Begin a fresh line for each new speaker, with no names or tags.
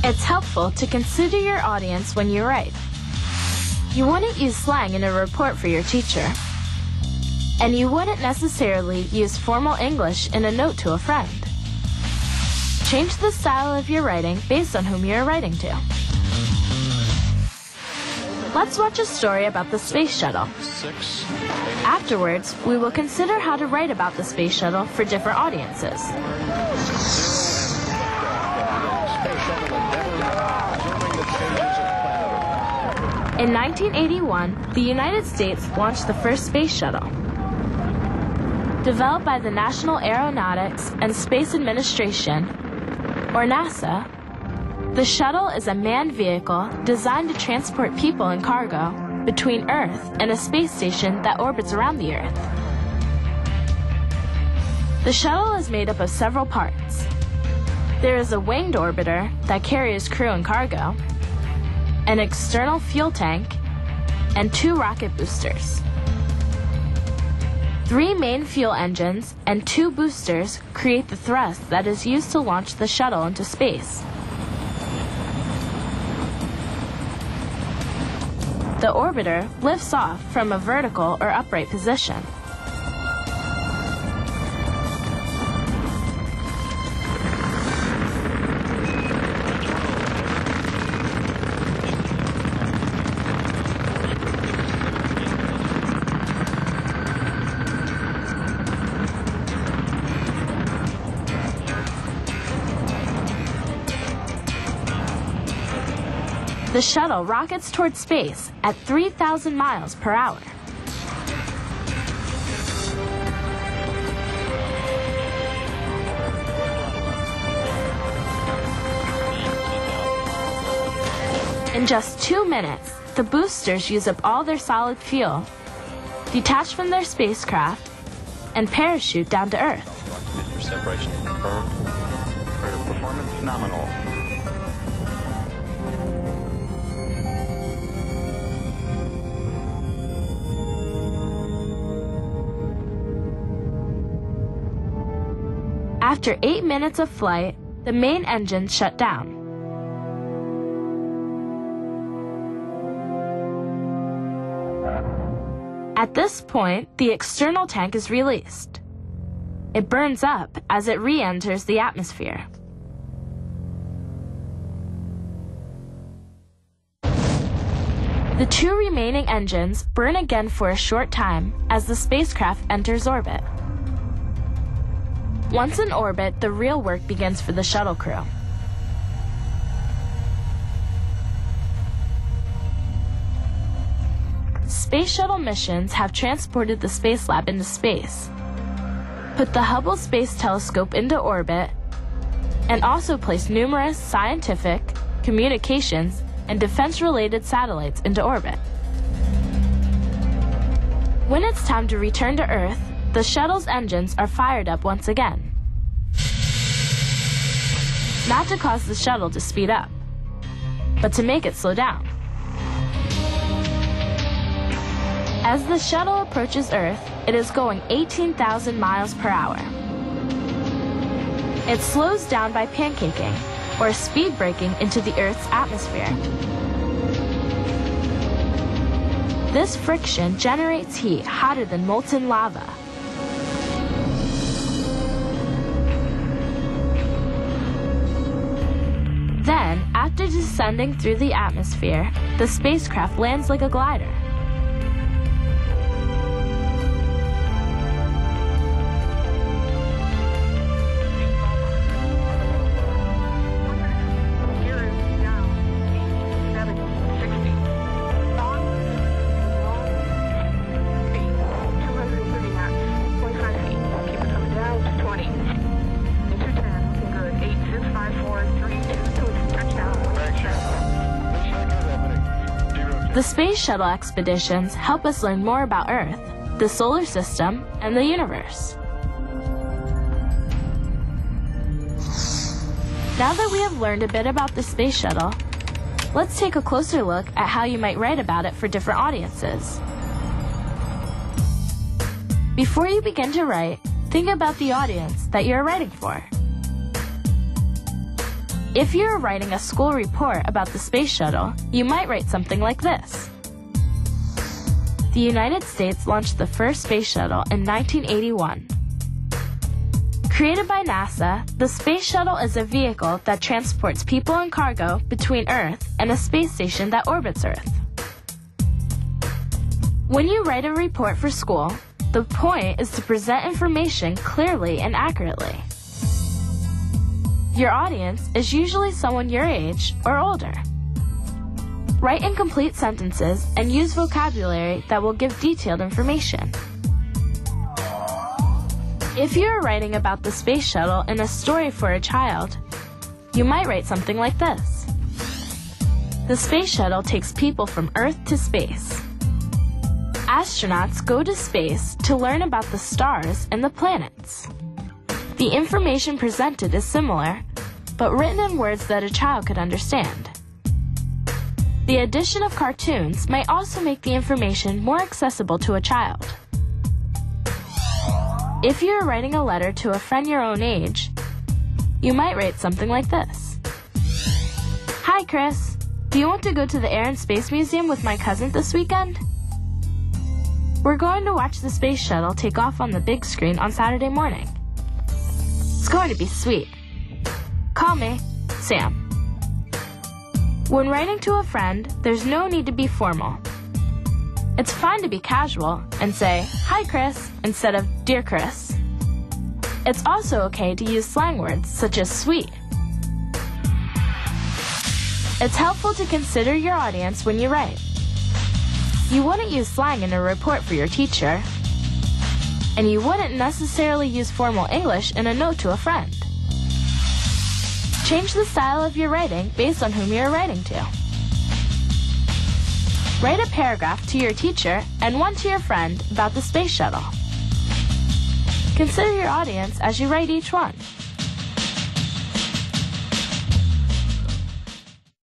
It's helpful to consider your audience when you write. You wouldn't use slang in a report for your teacher. And you wouldn't necessarily use formal English in a note to a friend. Change the style of your writing based on whom you are writing to. Let's watch a story about the space shuttle. Afterwards, we will consider how to write about the space shuttle for different audiences. In 1981, the United States launched the first space shuttle. Developed by the National Aeronautics and Space Administration, or NASA, the shuttle is a manned vehicle designed to transport people and cargo between Earth and a space station that orbits around the Earth. The shuttle is made up of several parts. There is a winged orbiter that carries crew and cargo, an external fuel tank, and 2 rocket boosters. 3 main fuel engines and 2 boosters create the thrust that is used to launch the shuttle into space. The orbiter lifts off from a vertical or upright position. The shuttle rockets toward space at 3,000 miles per hour. In just 2 minutes, the boosters use up all their solid fuel, detach from their spacecraft, and parachute down to Earth.
Separation confirmed. Performance nominal.
After 8 minutes of flight, the main engines shut down. At this point, the external tank is released. It burns up as it re-enters the atmosphere. The 2 remaining engines burn again for a short time as the spacecraft enters orbit. Once in orbit, the real work begins for the shuttle crew. Space shuttle missions have transported the Space Lab into space, put the Hubble Space Telescope into orbit, and also placed numerous scientific, communications, and defense-related satellites into orbit. When it's time to return to Earth, the shuttle's engines are fired up once again. Not to cause the shuttle to speed up, but to make it slow down. As the shuttle approaches Earth, it is going 18,000 miles per hour. It slows down by pancaking, or speed braking into the Earth's atmosphere. This friction generates heat hotter than molten lava. Then, after descending through the atmosphere, the spacecraft lands like a glider. The space shuttle expeditions help us learn more about Earth, the solar system, and the universe. Now that we have learned a bit about the space shuttle, let's take a closer look at how you might write about it for different audiences. Before you begin to write, think about the audience that you're writing for. If you are writing a school report about the space shuttle, you might write something like this. The United States launched the first space shuttle in 1981. Created by NASA, the space shuttle is a vehicle that transports people and cargo between Earth and a space station that orbits Earth. When you write a report for school, the point is to present information clearly and accurately. Your audience is usually someone your age or older. Write in complete sentences and use vocabulary that will give detailed information. If you are writing about the space shuttle in a story for a child, you might write something like this. The space shuttle takes people from Earth to space. Astronauts go to space to learn about the stars and the planets. The information presented is similar, but written in words that a child could understand. The addition of cartoons might also make the information more accessible to a child. If you are writing a letter to a friend your own age, you might write something like this. Hi, Chris. Do you want to go to the Air and Space Museum with my cousin this weekend? We're going to watch the space shuttle take off on the big screen on Saturday morning. It's going to be sweet. Call me, Sam. When writing to a friend, there's no need to be formal. It's fine to be casual and say, Hi, Chris, instead of Dear Chris. It's also okay to use slang words such as sweet. It's helpful to consider your audience when you write. You wouldn't use slang in a report for your teacher, and you wouldn't necessarily use formal English in a note to a friend. Change the style of your writing based on whom you are writing to. Write a paragraph to your teacher and one to your friend about the space shuttle. Consider your audience as you write each one.